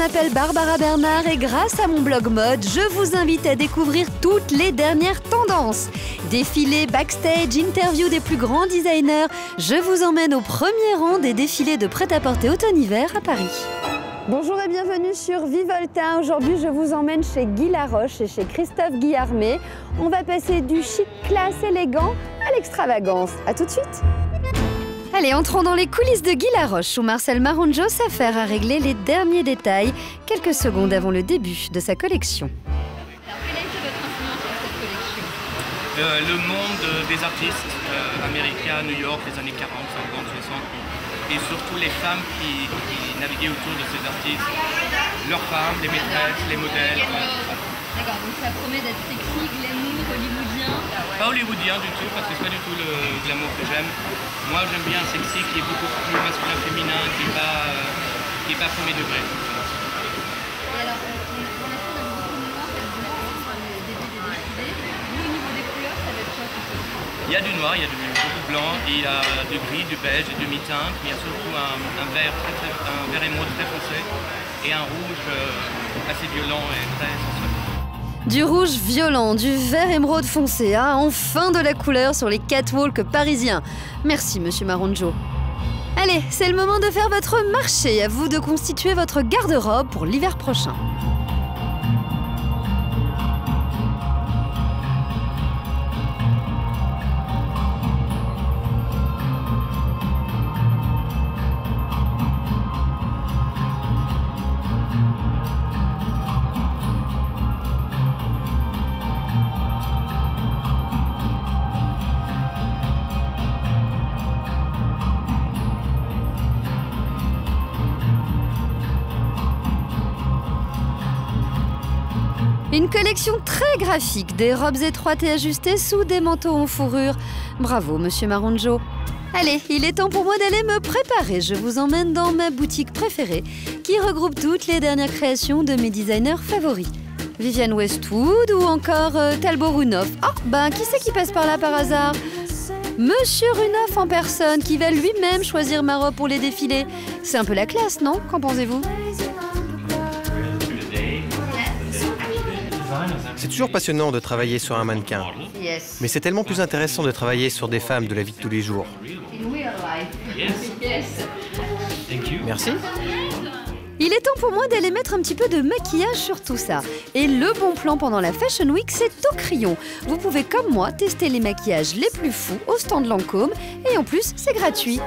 m'appelle Barbara Bernard et grâce à mon blog mode, je vous invite à découvrir toutes les dernières tendances. Défilés, backstage, interviews des plus grands designers, je vous emmène au premier rang des défilés de prêt-à-porter automne-hiver à Paris. Bonjour et bienvenue sur Vivolta. Aujourd'hui, je vous emmène chez Guy Laroche et chez Christophe Guillarmé. On va passer du chic, classe, élégant à l'extravagance. À tout de suite. Allez, entrons dans les coulisses de Guy Laroche où Marcel Maronjo s'affaire à régler les derniers détails quelques secondes avant le début de sa collection. Alors, quelle a été votre influence sur cette collection? Le monde des artistes américains, New York, les années 40, 50, 60. Et surtout les femmes qui naviguaient autour de ces artistes, leurs femmes, les maîtresses, les modèles. D'accord, donc ça promet d'être sexy, glamour, hollywoodien. Pas hollywoodien du tout, parce que c'est pas du tout le glamour que j'aime. Moi j'aime bien un sexy qui est beaucoup plus masculin-féminin, qui est pas premier degré. Et alors, pour l'instant, on a beaucoup de noir, et vous sur le début des défilés. Vous, au niveau des couleurs, ça va être quoi plutôt? Il y a du noir, il y a beaucoup de blanc, et il y a du gris, du beige et du mi-teinte. Il y a surtout un vert émeraude très foncé et un rouge assez violent et très sensuel. Du rouge violent, du vert émeraude foncé, ah, enfin de la couleur sur les catwalks parisiens. Merci, monsieur Maronjo. Allez, c'est le moment de faire votre marché. À vous de constituer votre garde-robe pour l'hiver prochain. Une collection très graphique, des robes étroites et ajustées sous des manteaux en fourrure. Bravo, monsieur Maronjo. Allez, il est temps pour moi d'aller me préparer. Je vous emmène dans ma boutique préférée, qui regroupe toutes les dernières créations de mes designers favoris. Vivienne Westwood ou encore Talbot Runoff. Ah, qui c'est qui passe par là par hasard? Monsieur Runoff en personne, qui va lui-même choisir ma robe pour les défilés. C'est un peu la classe, non? Qu'en pensez-vous? C'est toujours passionnant de travailler sur un mannequin, mais c'est tellement plus intéressant de travailler sur des femmes de la vie de tous les jours. Merci. Il est temps pour moi d'aller mettre un petit peu de maquillage sur tout ça. Et le bon plan pendant la Fashion Week, c'est au crayon. Vous pouvez, comme moi, tester les maquillages les plus fous au stand Lancôme. Et en plus, c'est gratuit.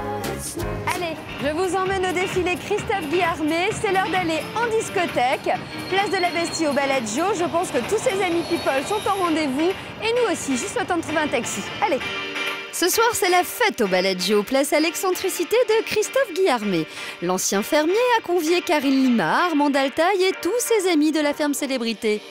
Allez, je vous emmène au défilé Christophe Guillarmé. C'est l'heure d'aller en discothèque. Place de la Bastille au Bellagio. Je pense que tous ces amis people sont au rendez-vous. Et nous aussi, juste le temps de trouver un taxi. Allez. Ce soir, c'est la fête au Bellagio, place à l'excentricité de Christophe Guillarmé. L'ancien fermier a convié Karine Lima, Armand Altaï et tous ses amis de la ferme célébrité.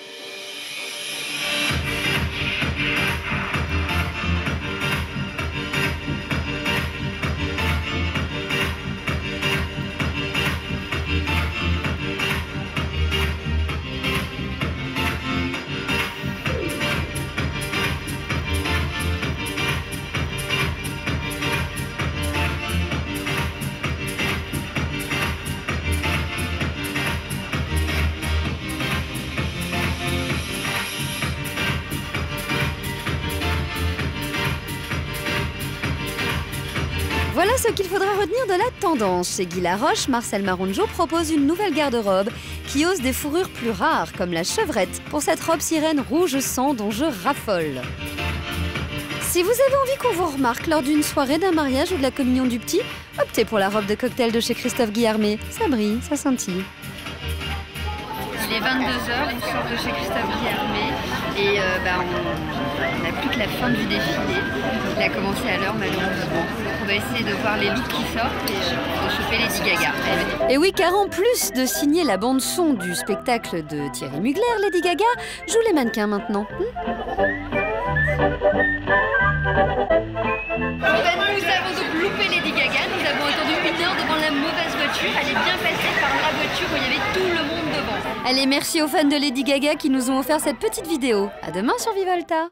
Voilà ce qu'il faudra retenir de la tendance. Chez Guy Laroche, Marcel Maronjo propose une nouvelle garde-robe qui ose des fourrures plus rares, comme la chevrette, pour cette robe sirène rouge sang dont je raffole. Si vous avez envie qu'on vous remarque lors d'une soirée, d'un mariage ou de la communion du petit, optez pour la robe de cocktail de chez Christophe Guillarmé. Ça brille, ça scintille. Il est 22h, on sort de chez Christophe Guillarmé et on n'a plus que la fin du défilé. Il a commencé à l'heure malheureusement. Donc on va essayer de voir les looks qui sortent et de choper Lady Gaga. Et oui, car en plus de signer la bande-son du spectacle de Thierry Mugler, Lady Gaga joue les mannequins maintenant. Nous avons donc loupé Lady Gaga, nous avons attendu 1 heure devant la mauvaise voiture. Elle est bien passée par la voiture où il y avait tout le monde devant. Allez, merci aux fans de Lady Gaga qui nous ont offert cette petite vidéo. À demain sur Vivolta.